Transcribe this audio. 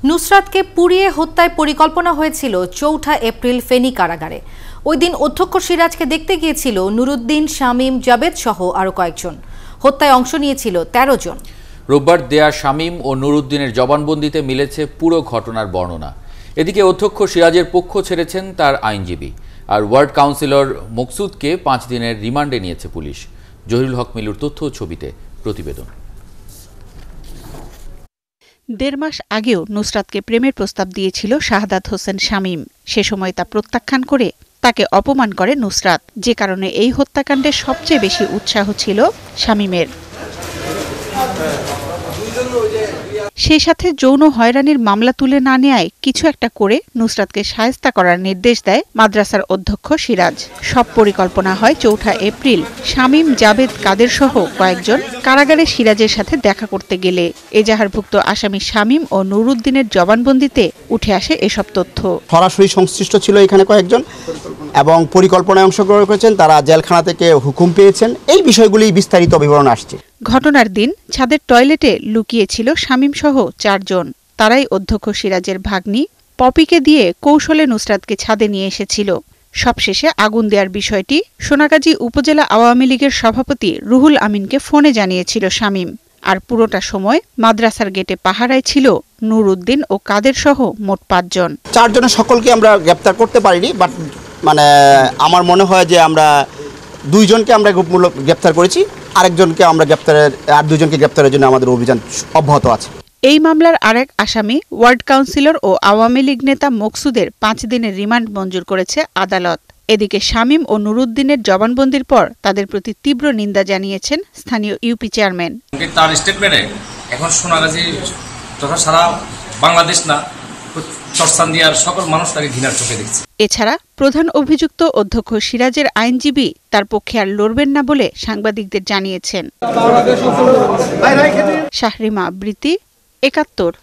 নুসরাতকে পুড়িয়ে হত্যায় পরিকল্পনা হয়েছিল ৪ এপ্রিল ফেনী কারাগারে। ওই দিন অধ্যক্ষ সিরাজকে দেখতে গিয়েছিল নুরুদ্দিন, শামীম, জাবেদ সহ আরও কয়েকজন। হত্যায় অংশ নিয়েছিল ১৩ জন। রোববার দেয়া শামীম ও নুরুদ্দিনের জবানবন্দিতে মিলেছে পুরো ঘটনার বর্ণনা। এদিকে অধ্যক্ষ সিরাজের পক্ষ ছেড়েছেন তার আইনজীবী, আর ওয়ার্ড কাউন্সিলর মকসুদকে ৫ দিনের রিমান্ডে নিয়েছে পুলিশ। জহিরুল হক মিলুর তথ্য ও ছবিতে প্রতিবেদন। ১.৫ মাস আগেও নুসরাতকে প্রেমের প্রস্তাব দিয়েছিল শাহাদাত হোসেন শামীম। সে সময় তা প্রত্যাখ্যান করে তাকে অপমান করে নুসরাত, যে কারণে এই হত্যাকাণ্ডে সবচেয়ে বেশি উৎসাহ ছিল শামীমের। সেই সাথে যৌন হয়রানির মামলা তুলে না নেয়ায় কিছু একটা করে নুসরাতকে শায়েস্তা করার নির্দেশ দেয় মাদ্রাসার অধ্যক্ষ সিরাজ। সব পরিকল্পনা হয় ৪ এপ্রিল শামীম, জাবেদ, কাদের সহ কয়েকজন কারাগারে সিরাজের সাথে দেখা করতে গেলে এজাহারভুক্ত আসামি শামীম ও নুরুদ্দিনের জবানবন্দিতে উঠে আসে এসব তথ্য। সরাসরি সংশ্লিষ্ট ছিল এখানে কয়েকজন এবং পরিকল্পনায় অংশগ্রহণ করেছেন, তারা জেলখানা থেকে হুকুম পেয়েছেন। এই বিষয়গুলি বিস্তারিত বিবরণ আসছে। ঘটনার দিন ছাদের টয়লেটে লুকিয়েছিল শামীম সহ ৪ জন। তারাই অধ্যক্ষ সিরাজের ভাগ্নি পপিকে দিয়ে কৌশলে নুসরাতকে ছাদে নিয়ে এসেছিল। সবশেষে আগুন দেওয়ার বিষয়টি সোনাগাজী উপজেলা আওয়ামী লীগের সভাপতি রুহুল আমিনকে ফোনে জানিয়েছিল শামীম। আর পুরোটা সময় মাদ্রাসার গেটে পাহারায় ছিল নুরুদ্দিন ও কাদের সহ মোট ৫ জন। ৪ জনের সকলকে আমরা গ্রেপ্তার করতে পারিনি, বাট আমার মনে হয় যে আমরা ২ জনকে আমরা গ্রুপমূলক গ্রেপ্তার করেছি, আরেকজনকে আমরা আর ২ জনকে গ্রেপ্তারের জন্য আমাদের অভিযান অব্যাহত আছে। এই মামলার আরেক আসামি ওয়ার্ড কাউন্সিলর ও আওয়ামী লীগ নেতা মকসুদের ৫ দিনের রিমান্ড মঞ্জুর করেছে আদালত। এদিকে শামীম ও নুরুদ্দিনের জবানবন্দির পর তাদের প্রতি তীব্র নিন্দা জানিয়েছেন স্থানীয় ইউপি চেয়ারম্যান। তার স্টেটমেন্টে এখন সোনাগাজী তথা সারা বাংলাদেশ না, চরচান্দিয়ার সকল মানুষ তাকে ঘৃণার চোখে দেখছে। এছাড়া প্রধান অভিযুক্ত অধ্যক্ষ সিরাজের আইনজীবী তার পক্ষে আর লড়বেন না বলে সাংবাদিকদের জানিয়েছেন। শাহরিমা আবৃতি, ৭১।